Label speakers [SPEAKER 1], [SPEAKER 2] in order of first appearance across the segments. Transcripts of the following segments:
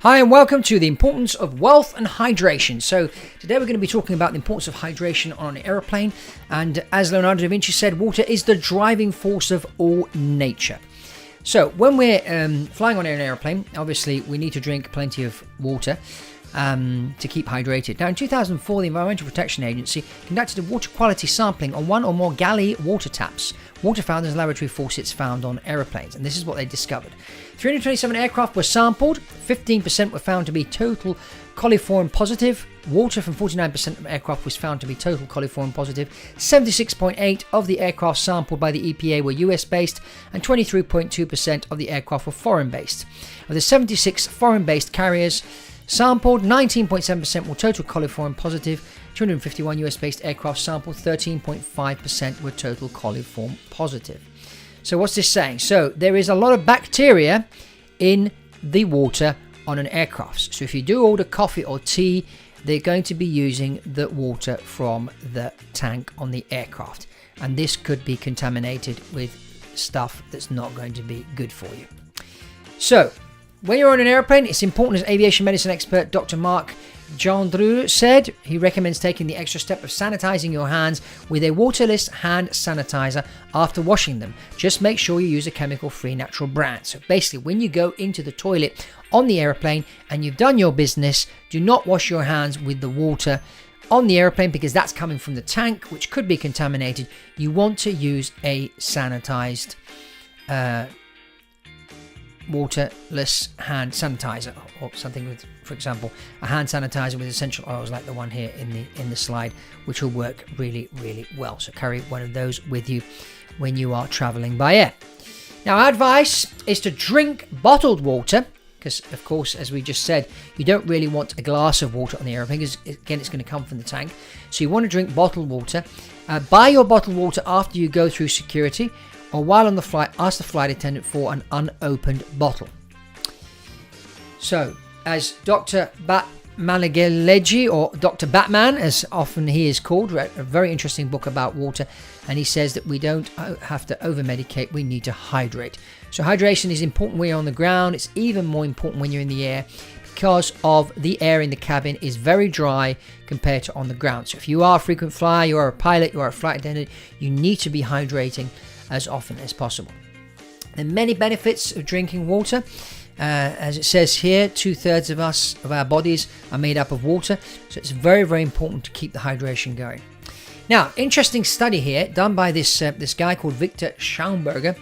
[SPEAKER 1] Hi and welcome to the importance of wealth and hydration. So today we're going to be talking about the importance of hydration on an aeroplane. And as Leonardo da Vinci said, water is the driving force of all nature. So when we're flying on an aeroplane, obviously we need to drink plenty of water to keep hydrated. Now in 2004, the Environmental Protection Agency conducted a water quality sampling on one or more galley water taps, water found as laboratory faucets found on aeroplanes. And this is what they discovered. 327 aircraft were sampled, 15% were found to be total coliform positive. Water from 49% of aircraft was found to be total coliform positive. 76.8% of the aircraft sampled by the EPA were US based, and 23.2% of the aircraft were foreign based. Of the 76 foreign based carriers sampled, 19.7% were total coliform positive. 251 US based aircraft sampled, 13.5% were total coliform positive. So what's this saying? So there is a lot of bacteria in the water on an aircraft. So if you do order coffee or tea, they're going to be using the water from the tank on the aircraft. And this could be contaminated with stuff that's not going to be good for you. So when you're on an airplane, it's important, as aviation medicine expert Dr. Mark Gendreau said. He recommends taking the extra step of sanitizing your hands with a waterless hand sanitizer after washing them. Just make sure you use a chemical-free natural brand. So basically, when you go into the toilet on the airplane and you've done your business, do not wash your hands with the water on the airplane because that's coming from the tank, which could be contaminated. You want to use a sanitized waterless hand sanitizer, or something with, for example, a hand sanitizer with essential oils like the one here in the slide, which will work really well. So carry one of those with you when you are traveling by air. Now our advice is to drink bottled water, because of course, as we just said, you don't really want a glass of water on the airplane because again it's going to come from the tank. So you want to drink bottled water. Buy your bottled water after you go through security, or while on the flight, ask the flight attendant for an unopened bottle. So, as Dr. Batmanagalegi, or Dr. Batman, as often he is called, read a very interesting book about water, and he says that we don't have to over-medicate, we need to hydrate. So hydration is important when you're on the ground. It's even more important when you're in the air, because of the air in the cabin is very dry compared to on the ground. So if you are a frequent flyer, you are a pilot, you are a flight attendant, you need to be hydrating as often as possible. There are many benefits of drinking water. As it says here, 2/3 of our bodies are made up of water, so it's very important to keep the hydration going. Now, interesting study here done by this guy called Victor Schauberger,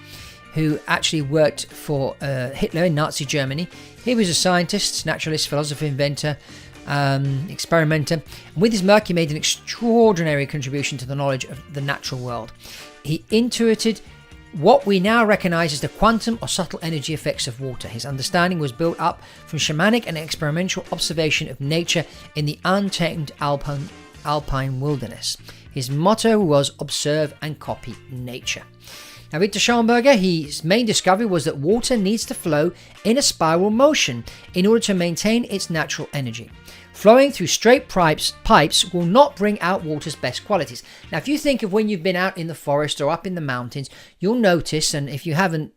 [SPEAKER 1] who actually worked for Hitler in Nazi Germany. He was a scientist, naturalist, philosopher, inventor, experimenter, and with his work he made an extraordinary contribution to the knowledge of the natural world. He intuited what we now recognize as the quantum or subtle energy effects of water. His understanding was built up from shamanic and experimental observation of nature in the untamed alpine wilderness. His motto was observe and copy nature. Now, Victor Schauberger, his main discovery was that water needs to flow in a spiral motion in order to maintain its natural energy. Flowing through straight pipes will not bring out water's best qualities. Now, if you think of when you've been out in the forest or up in the mountains, you'll notice, and if you haven't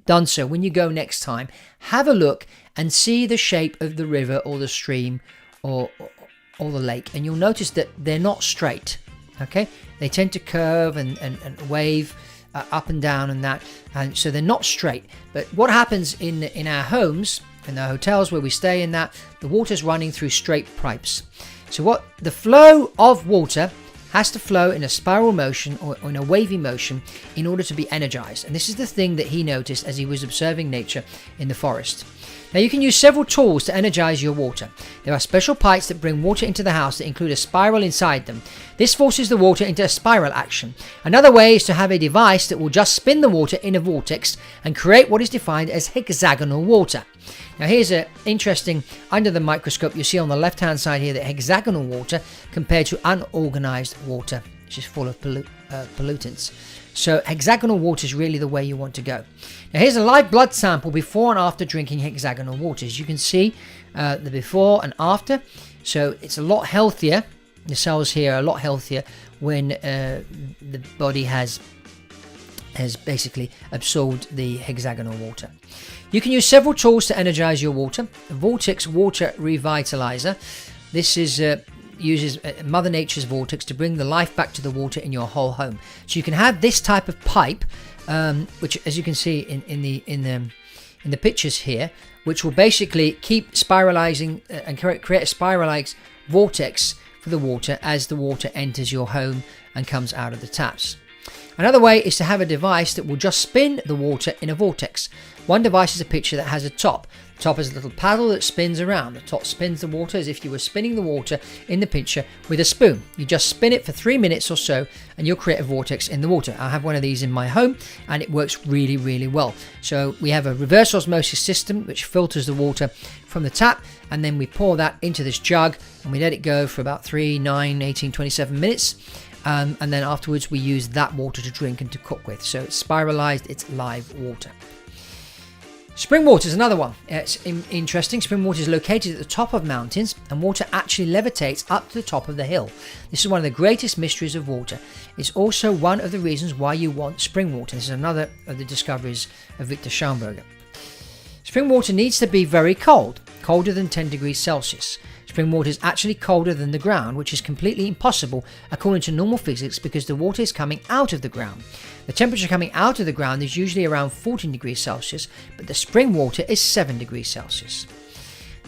[SPEAKER 1] done so, when you go next time, have a look and see the shape of the river or the stream or the lake, and you'll notice that they're not straight. Okay, they tend to curve and wave up and down and that, and so they're not straight. But what happens in our homes, in the hotels where we stay, in that the water's running through straight pipes. So what the flow of water has to flow in a spiral motion or in a wavy motion in order to be energized. And this is the thing that he noticed as he was observing nature in the forest. Now, you can use several tools to energize your water. There are special pipes that bring water into the house that include a spiral inside them. This forces the water into a spiral action. Another way is to have a device that will just spin the water in a vortex and create what is defined as hexagonal water. Now, here's an interesting, under the microscope, you see on the left-hand side here that hexagonal water compared to unorganized water, which is full of pollutants. So hexagonal water is really the way you want to go. Now, here's a live blood sample before and after drinking hexagonal water. As you can see, the before and after. So it's a lot healthier. The cells here are a lot healthier when the body has has basically absorbed the hexagonal water. You can use several tools to energize your water. Vortex Water Revitalizer. This is uses Mother Nature's vortex to bring the life back to the water in your whole home. So you can have this type of pipe, which, as you can see in the pictures here, which will basically keep spiralizing and create a spiralized vortex for the water as the water enters your home and comes out of the taps. Another way is to have a device that will just spin the water in a vortex. One device is a picture that has a top. The top is a little paddle that spins around. The top spins the water as if you were spinning the water in the picture with a spoon. You just spin it for 3 minutes or so and you'll create a vortex in the water. I have one of these in my home and it works really, really well. So we have a reverse osmosis system which filters the water from the tap, and then we pour that into this jug and we let it go for about 3, 9, 18, 27 minutes. And then afterwards we use that water to drink and to cook with. So it's spiralized, it's live water. Spring water is another one. It's interesting. Spring water is located at the top of mountains and water actually levitates up to the top of the hill. This is one of the greatest mysteries of water. It's also one of the reasons why you want spring water. This is another of the discoveries of Victor Schauberger. Spring water needs to be very cold, colder than 10 degrees Celsius. Spring water is actually colder than the ground, which is completely impossible according to normal physics because the water is coming out of the ground. The temperature coming out of the ground is usually around 14 degrees Celsius, but the spring water is 7 degrees Celsius.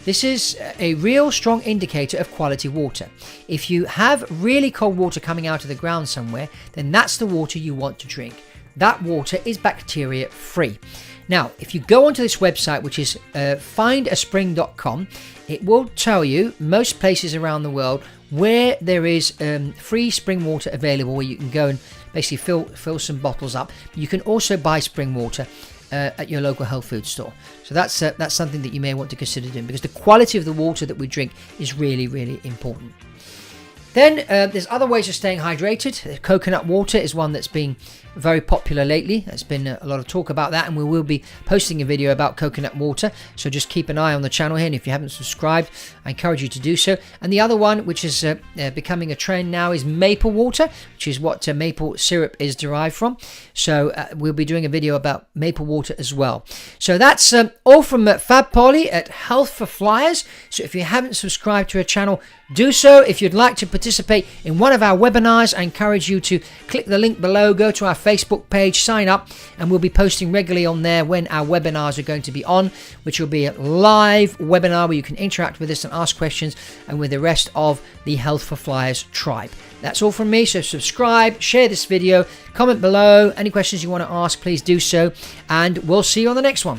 [SPEAKER 1] This is a real strong indicator of quality water. If you have really cold water coming out of the ground somewhere, then that's the water you want to drink. That water is bacteria free. Now, if you go onto this website, which is findaspring.com, it will tell you most places around the world where there is free spring water available, where you can go and basically fill some bottles up. You can also buy spring water at your local health food store. So that's something that you may want to consider doing, because the quality of the water that we drink is really, really important. Then there's other ways of staying hydrated. Coconut water is one that's been very popular lately. There's been a lot of talk about that, and we will be posting a video about coconut water. So just keep an eye on the channel here, and if you haven't subscribed, I encourage you to do so. And the other one, which is becoming a trend now, is maple water, which is what maple syrup is derived from. So we'll be doing a video about maple water as well. So that's all from Fab Poli at Health for Flyers. So if you haven't subscribed to our channel, do so. If you'd like to participate in one of our webinars, I encourage you to click the link below, go to our Facebook page, sign up, and we'll be posting regularly on there when our webinars are going to be on, which will be a live webinar where you can interact with us and ask questions, and with the rest of the Health for Flyers tribe. That's all from me, so subscribe, share this video, comment below. Any questions you want to ask, please do so, and we'll see you on the next one.